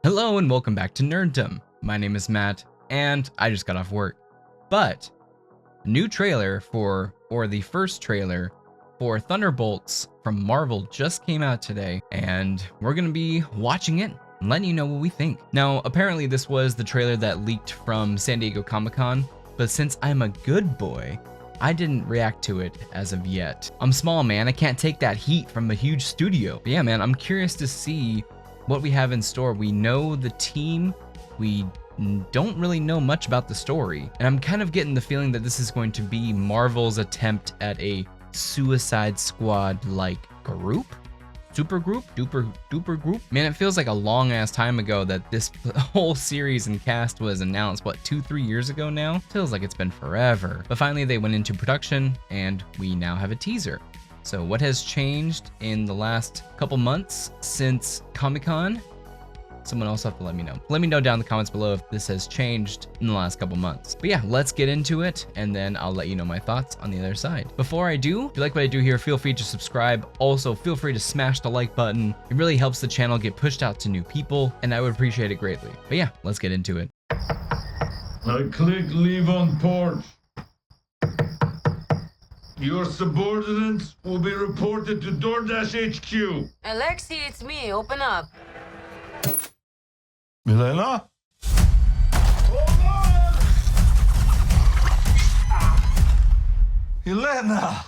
Hello and welcome back to Nerddom. My name is Matt, and I just got off work. But a new trailer the first trailer for Thunderbolts from Marvel just came out today, and we're gonna be watching it and letting you know what we think. Now, apparently this was the trailer that leaked from San Diego Comic-Con, but since I'm a good boy, I didn't react to it as of yet. I'm small, man. I can't take that heat from a huge studio. But yeah, man, I'm curious to see what we have in store. We know the team, we don't really know much about the story, and I'm kind of getting the feeling that this is going to be Marvel's attempt at a Suicide Squad-like group? Super group? Duper group? Man, it feels like a long ass time ago that this whole series and cast was announced. What, 2-3 years ago now? Feels like it's been forever. But finally they went into production and we now have a teaser. So what has changed in the last couple months since Comic-Con? Someone else have to let me know. Let me know down in the comments below if this has changed in the last couple months. But yeah, let's get into it, and then I'll let you know my thoughts on the other side. Before I do, if you like what I do here, feel free to subscribe. Also, feel free to smash the like button. It really helps the channel get pushed out to new people, and I would appreciate it greatly. But yeah, let's get into it. I click leave on porch. Your subordinates will be reported to DoorDash HQ. Alexi, it's me. Open up. Milena? Elena!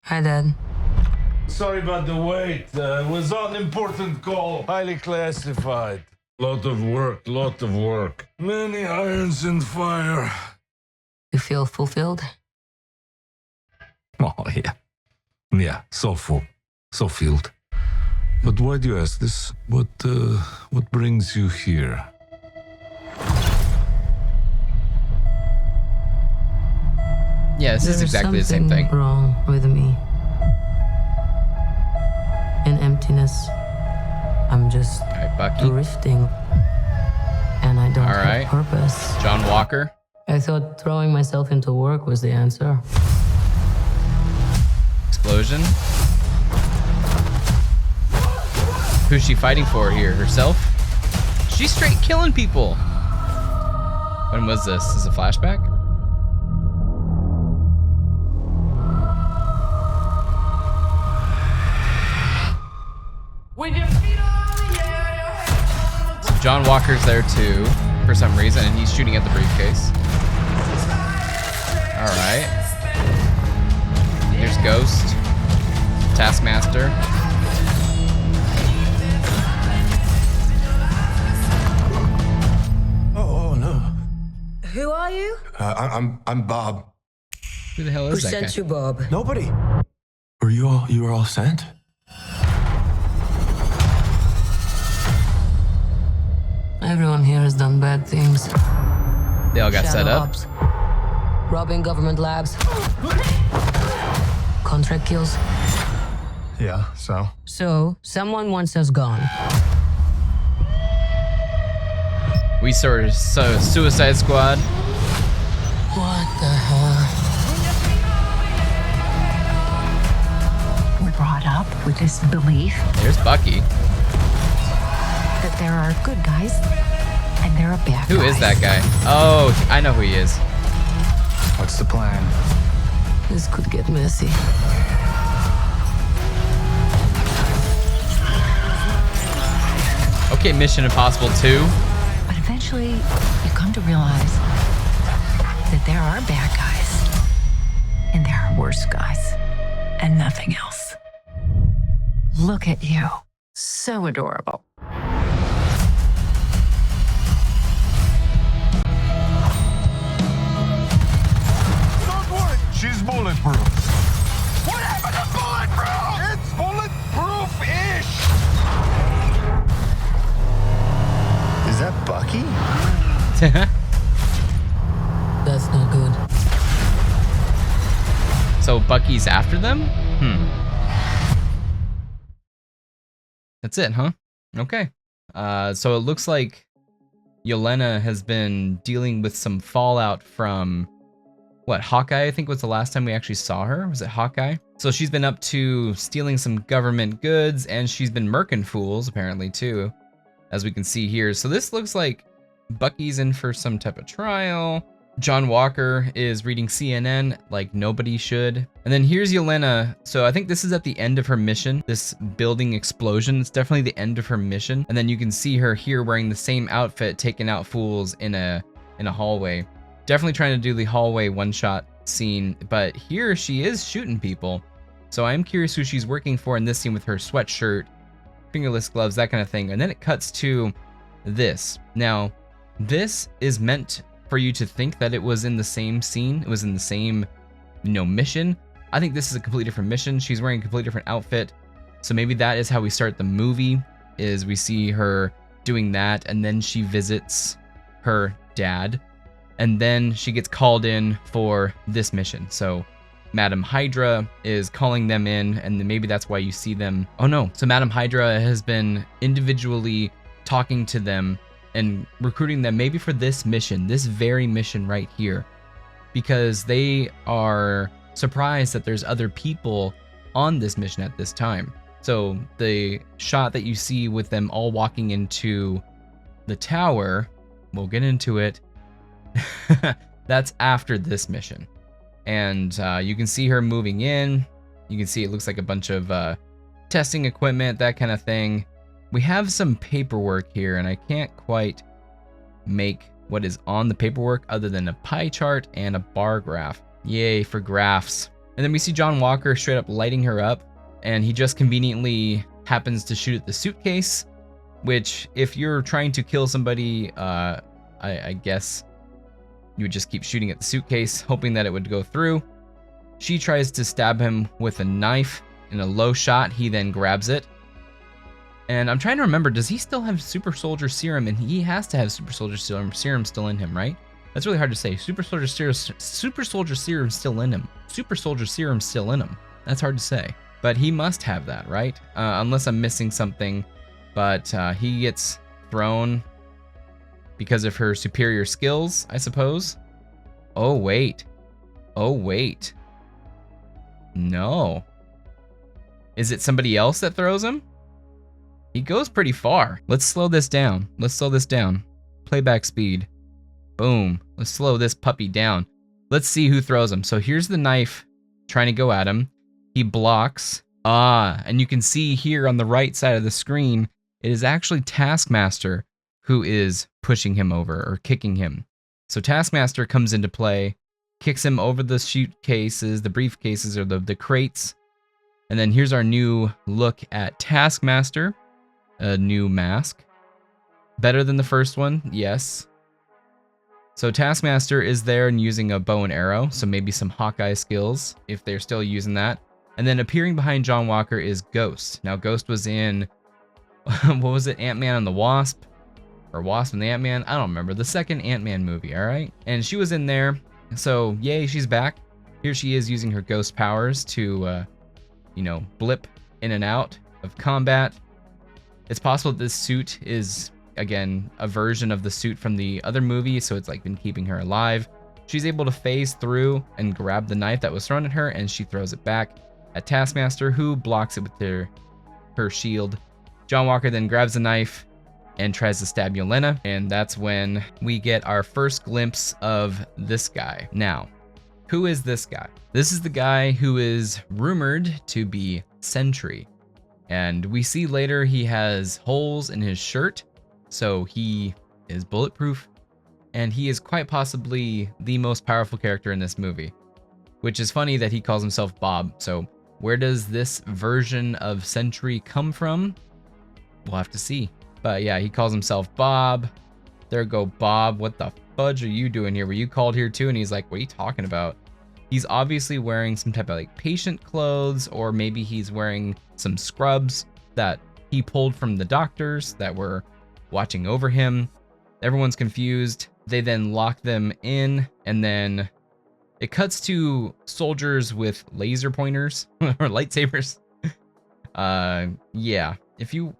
Hi, Dad. Sorry about the wait. It was an important call. Highly classified. Lot of work. Many irons in fire. You feel fulfilled? Oh, yeah. Yeah, so full. So filled. But why do you ask this? What brings you here? Yeah, this is exactly the same thing. There's something wrong with me. An emptiness. I'm just Alright, Bucky. drifting. And I don't Alright. have purpose. John Walker. I thought throwing myself into work was the answer. Explosion. Who's she fighting for here? Herself? She's straight killing people. When was this? Is it a flashback? So John Walker's there too, for some reason, and he's shooting at the briefcase. Alright. There's Ghost. Taskmaster. Oh no. Who are you? I'm Bob. Who the hell Who is that guy? sent you, Bob? Nobody. You were all sent? Everyone here has done bad things. They all got set Shadow up. ops, robbing government labs, contract kills. Yeah, so? So, someone wants us gone. We saw Suicide Squad. What the hell? We're brought up with this belief There's Bucky. that there are good guys and there are bad Who guys. is that guy? Oh, I know who he is. What's the plan? This could get messy. Okay, Mission Impossible 2. But eventually, you come to realize that there are bad guys and there are worse guys and nothing else. Look at you. So adorable. Don't worry, she's bulletproof. What happened to bulletproof? It's bulletproof-ish. Is that Bucky? That's not good. So Bucky's after them? That's it, huh? Okay. So it looks like Yelena has been dealing with some fallout from, what, Hawkeye, I think was the last time we actually saw her? Was it Hawkeye? So she's been up to stealing some government goods, and she's been murking fools, apparently, too. as we can see here. So this looks like Bucky's in for some type of trial. John Walker is reading CNN like nobody should. And then here's Yelena. So I think this is at the end of her mission. This building explosion, it's definitely the end of her mission. And then you can see her here wearing the same outfit, taking out fools in a hallway. Definitely trying to do the hallway one-shot scene, but here she is shooting people. So I'm curious who she's working for in this scene with her sweatshirt, fingerless gloves, that kind of thing. And then it cuts to this. Now, this is meant for you to think that it was in the same scene. It was in the same, mission. I think this is a completely different mission. She's wearing a completely different outfit. So maybe that is how we start the movie, is we see her doing that, and then she visits her dad, and then she gets called in for this mission. So Madam Hydra is calling them in, and then maybe that's why you see them. Oh no, so Madam Hydra has been individually talking to them and recruiting them maybe for this mission, this very mission right here, because they are surprised that there's other people on this mission at this time. So the shot that you see with them all walking into the tower, we'll get into it, that's after this mission. And you can see her moving in. You can see it looks like a bunch of testing equipment, that kind of thing. We have some paperwork here, and I can't quite make what is on the paperwork other than a pie chart and a bar graph. Yay for graphs. And then we see John Walker straight up lighting her up, and he just conveniently happens to shoot at the suitcase, which if you're trying to kill somebody, I guess you would just keep shooting at the suitcase, hoping that it would go through. She tries to stab him with a knife in a low shot. He then grabs it. And I'm trying to remember, does he still have super soldier serum? And he has to have super soldier serum still in him, right? That's really hard to say. Super soldier serum still in him. Super soldier serum still in him. That's hard to say. But he must have that, right? Unless I'm missing something. But he gets thrown because of her superior skills, I suppose. Oh, wait. Oh, wait. No. Is it somebody else that throws him? He goes pretty far. Let's slow this down. Let's slow this down. Playback speed. Boom. Let's slow this puppy down. Let's see who throws him. So here's the knife trying to go at him. He blocks. And you can see here on the right side of the screen, it is actually Taskmaster who is pushing him over or kicking him. So Taskmaster comes into play, kicks him over the suitcases, the briefcases, or the crates. And then here's our new look at Taskmaster. A new mask. Better than the first one, yes. So Taskmaster is there and using a bow and arrow, so maybe some Hawkeye skills, if they're still using that. And then appearing behind John Walker is Ghost. Now Ghost was in, what was it, Ant-Man and the Wasp? Or Wasp and the Ant-Man? I don't remember. The second Ant-Man movie, alright? And she was in there, so yay, she's back. Here she is using her ghost powers to, blip in and out of combat. It's possible that this suit is, again, a version of the suit from the other movie, so it's like been keeping her alive. She's able to phase through and grab the knife that was thrown at her, and she throws it back at Taskmaster, who blocks it with her shield. John Walker then grabs the knife and tries to stab Yelena, and that's when we get our first glimpse of this guy. Now, who is this guy? This is the guy who is rumored to be Sentry. And we see later he has holes in his shirt, so he is bulletproof, and he is quite possibly the most powerful character in this movie, which is funny that he calls himself Bob. So where does this version of Sentry come from? We'll have to see. But yeah, he calls himself Bob. There go Bob. What the fudge are you doing here? Were you called here too? And he's like, what are you talking about? He's obviously wearing some type of like patient clothes, or maybe he's wearing some scrubs that he pulled from the doctors that were watching over him. Everyone's confused. They then lock them in, and then it cuts to soldiers with laser pointers or lightsabers. Yeah.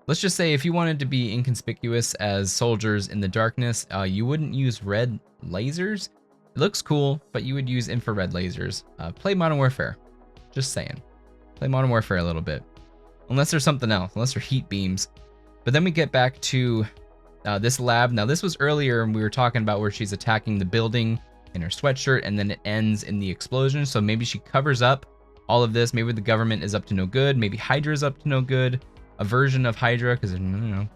Let's just say if you wanted to be inconspicuous as soldiers in the darkness, you wouldn't use red lasers. It looks cool, but you would use infrared lasers. Play Modern Warfare. Just saying. Play Modern Warfare a little bit. Unless there's something else. Unless they're heat beams. But then we get back to This lab, now this was earlier and we were talking about where she's attacking the building in her sweatshirt and then it ends in the explosion. So maybe she covers up all of this. Maybe the government is up to no good. Maybe Hydra is up to no good. A version of Hydra, because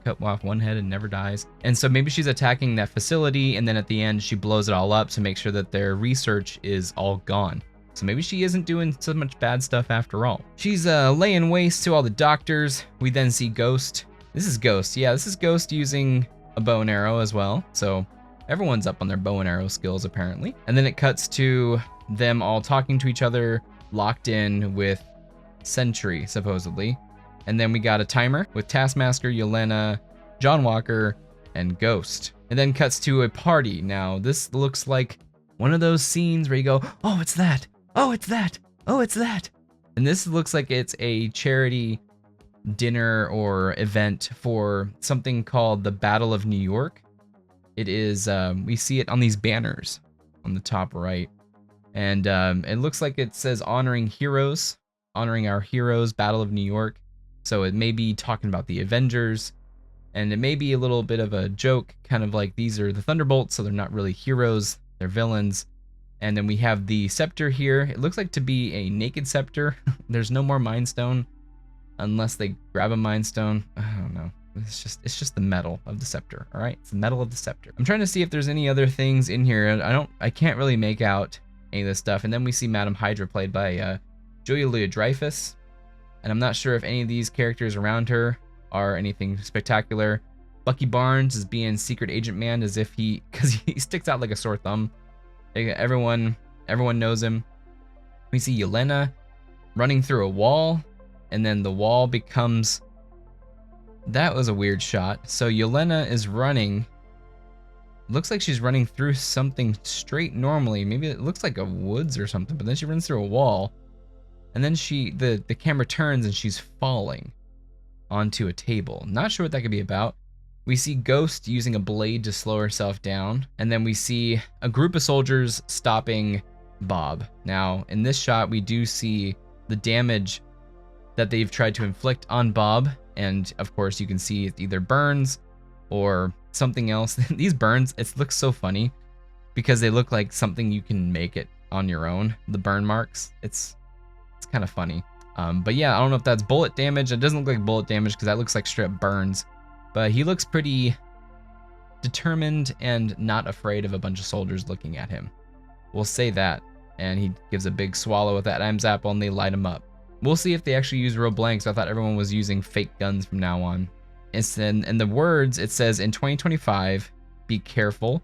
cut off one head and never dies. And so maybe she's attacking that facility and then at the end she blows it all up to make sure that their research is all gone. So maybe she isn't doing so much bad stuff after all. She's laying waste to all the doctors. We then see Ghost. This is Ghost. Yeah, this is Ghost using a bow and arrow as well. So everyone's up on their bow and arrow skills apparently. And then it cuts to them all talking to each other, locked in with Sentry, supposedly. And then we got a timer with Taskmaster, Yelena, John Walker, and Ghost. And then cuts to a party. Now, this looks like one of those scenes where you go, oh, it's that. Oh, it's that. Oh, it's that. And this looks like it's a charity dinner or event for something called the Battle of New York. It is, we see it on these banners on the top right. And it looks like it says honoring heroes, honoring our heroes, Battle of New York. So it may be talking about the Avengers, and it may be a little bit of a joke, kind of like these are the Thunderbolts, so they're not really heroes, they're villains. And then we have the scepter here. It looks like to be a naked scepter. There's no more Mind Stone unless they grab a Mind Stone. I don't know. It's just the metal of the scepter, all right? It's the metal of the scepter. I'm trying to see if there's any other things in here. I can't really make out any of this stuff. And then we see Madam Hydra played by Julia Louis-Dreyfus. And I'm not sure if any of these characters around her are anything spectacular. Bucky Barnes is being Secret Agent Man as if because he sticks out like a sore thumb. Everyone knows him. We see Yelena running through a wall, and then the wall becomes... That was a weird shot. So Yelena is running. Looks like she's running through something straight normally. Maybe it looks like a woods or something, but then she runs through a wall. And then the camera turns and she's falling onto a table. Not sure what that could be about. We see Ghost using a blade to slow herself down. And then we see a group of soldiers stopping Bob. Now, in this shot, we do see the damage that they've tried to inflict on Bob. And of course, you can see it either burns or something else. These burns, it looks so funny because they look like something you can make it on your own. The burn marks, it's kind of funny. But yeah, I don't know if that's bullet damage. It doesn't look like bullet damage because that looks like straight burns. But he looks pretty determined and not afraid of a bunch of soldiers looking at him. We'll say that. And he gives a big swallow with that Ims apple and they light him up. We'll see if they actually use real blanks. I thought everyone was using fake guns from now on. In the words, it says in 2025, be careful.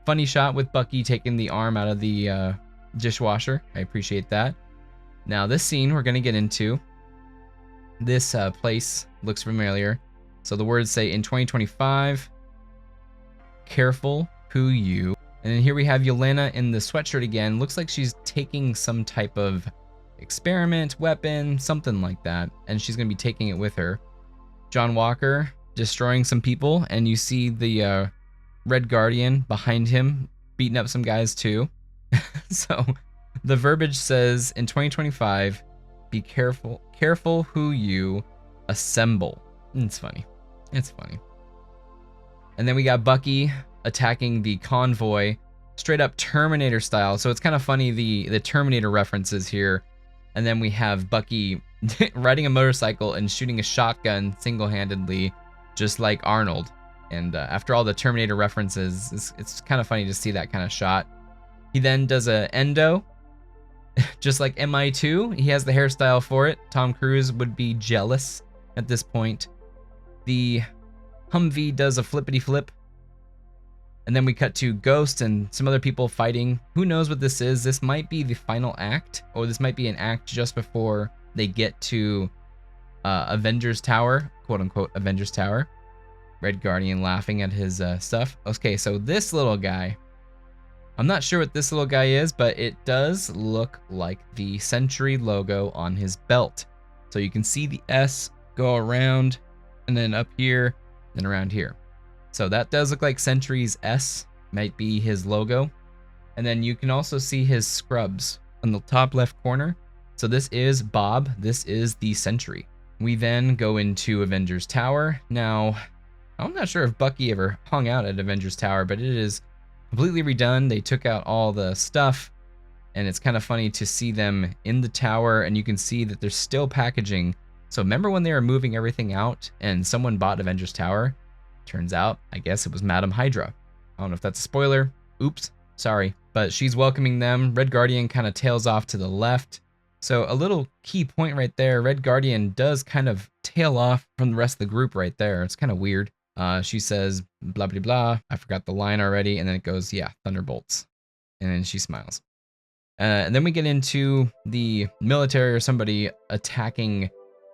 Funny shot with Bucky taking the arm out of the dishwasher. I appreciate that. Now this scene we're going to get into. This place looks familiar. So the words say in 2025, careful who you. And then here we have Yelena in the sweatshirt again. Looks like she's taking some type of experiment, weapon, something like that. And she's going to be taking it with her. John Walker destroying some people. And you see the Red Guardian behind him beating up some guys too. So the verbiage says in 2025, be careful who you assemble. It's funny. It's funny. And then we got Bucky attacking the convoy straight up Terminator style. So it's kind of funny the Terminator references here. And then we have Bucky riding a motorcycle and shooting a shotgun single-handedly, just like Arnold. And after all the Terminator references, it's kind of funny to see that kind of shot. He then does a endo, just like MI2. He has the hairstyle for it. Tom Cruise would be jealous at this point. The Humvee does a flippity flip. And then we cut to Ghost and some other people fighting. Who knows what this is? This might be the final act, or this might be an act just before they get to Avengers Tower, quote unquote Avengers Tower. Red Guardian laughing at his stuff. Okay, so this little guy, I'm not sure what this little guy is, but it does look like the Sentry logo on his belt. So you can see the S go around and then up here, then around here. So that does look like Sentry's S, might be his logo. And then you can also see his scrubs on the top left corner. So this is Bob, this is the Sentry. We then go into Avengers Tower. Now, I'm not sure if Bucky ever hung out at Avengers Tower, but it is completely redone. They took out all the stuff, and it's kind of funny to see them in the tower, and you can see that there's still packaging. So remember when they were moving everything out and someone bought Avengers Tower? Turns out, I guess it was Madam Hydra. I don't know if that's a spoiler. Oops, sorry. But she's welcoming them. Red Guardian kind of tails off to the left. So a little key point right there, Red Guardian does kind of tail off from the rest of the group right there. It's kind of weird. She says, blah, blah, blah. I forgot the line already. And then it goes, yeah, Thunderbolts. And then she smiles. And then we get into the military or somebody attacking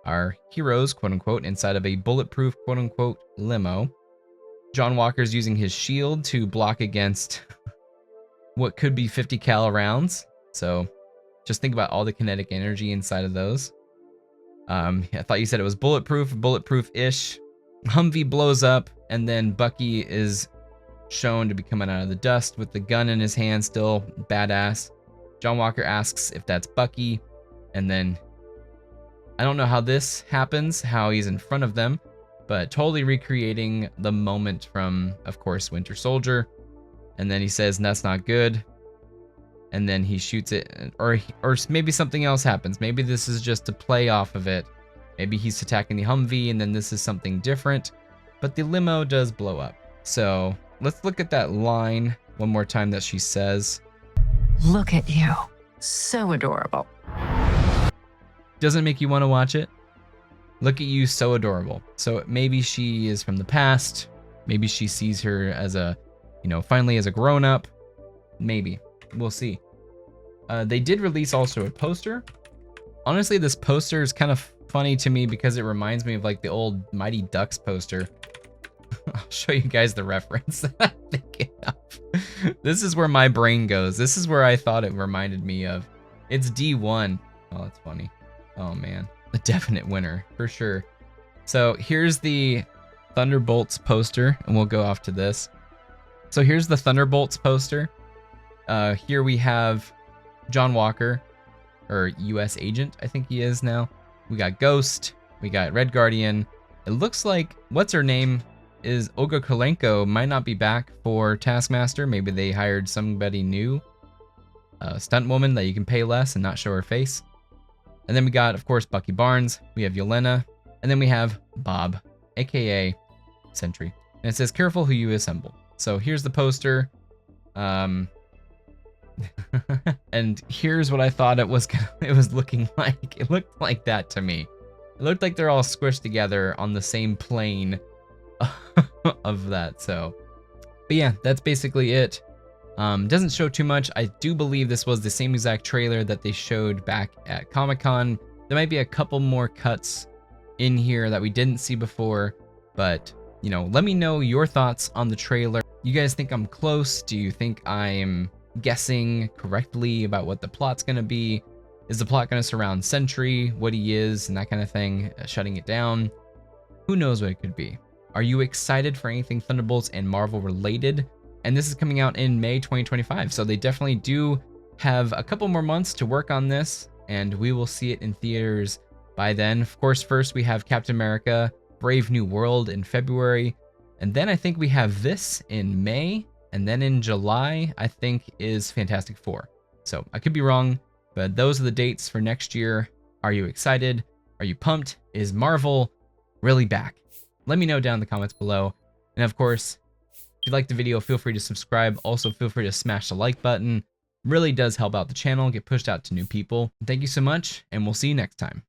our heroes, quote unquote, inside of a bulletproof, quote unquote, limo. John Walker's using his shield to block against what could be 50 cal rounds. So just think about all the kinetic energy inside of those. I thought you said it was bulletproof-ish. Humvee blows up, and then Bucky is shown to be coming out of the dust with the gun in his hand, still badass. John Walker asks if that's Bucky, and then I don't know how this happens, how he's in front of them, but totally recreating the moment from, of course, Winter Soldier. And then he says, that's not good. And then he shoots it, or maybe something else happens. Maybe this is just to play off of it. Maybe he's attacking the Humvee and then this is something different, but the limo does blow up. So let's look at that line one more time that she says. Look at you. So adorable. Doesn't make you want to watch it? Look at you, so adorable. So maybe she is from the past. Maybe she sees her as a, finally as a grown-up. Maybe. We'll see. They did release also a poster. Honestly, this poster is kind of funny to me because it reminds me of like the old Mighty Ducks poster. I'll show you guys the reference that I'm thinking of. This is where my brain goes. This is where I thought it reminded me of. It's D1. Oh, that's funny. Oh man, a definite winner for sure. So here's the Thunderbolts poster, and we'll go off to this. So here's the Thunderbolts poster. Here we have John Walker, or US agent, I think he is now. We got Ghost, we got Red Guardian. It looks like, what's her name, is Olga Kurylenko might not be back for Taskmaster. Maybe they hired somebody new, a stunt woman that you can pay less and not show her face. And then we got, of course, Bucky Barnes. We have Yelena, and then we have Bob, aka Sentry. And it says, "Careful who you assemble." So here's the poster. And here's what I thought it was looking like. It looked like that to me. It looked like they're all squished together on the same plane of that. So, but yeah, that's basically it. Doesn't show too much. I do believe this was the same exact trailer that they showed back at Comic-Con. There might be a couple more cuts in here that we didn't see before, but let me know your thoughts on the trailer. You guys think I'm close? Do you think I'm guessing correctly about what the plot's gonna be? Is the plot gonna surround Sentry, what he is, and that kind of thing, shutting it down? Who knows what it could be? Are you excited for anything Thunderbolts and Marvel related? And this is coming out in May 2025, so they definitely do have a couple more months to work on this, and we will see it in theaters by then. Of course, first we have Captain America, Brave New World in February, and then I think we have this in May, and then in July, I think, is Fantastic Four. So I could be wrong, but those are the dates for next year. Are you excited? Are you pumped? Is Marvel really back? Let me know down in the comments below. And of course, if you liked the video, feel free to subscribe. Also, feel free to smash the like button. Really does help out the channel, get pushed out to new people. Thank you so much, and we'll see you next time.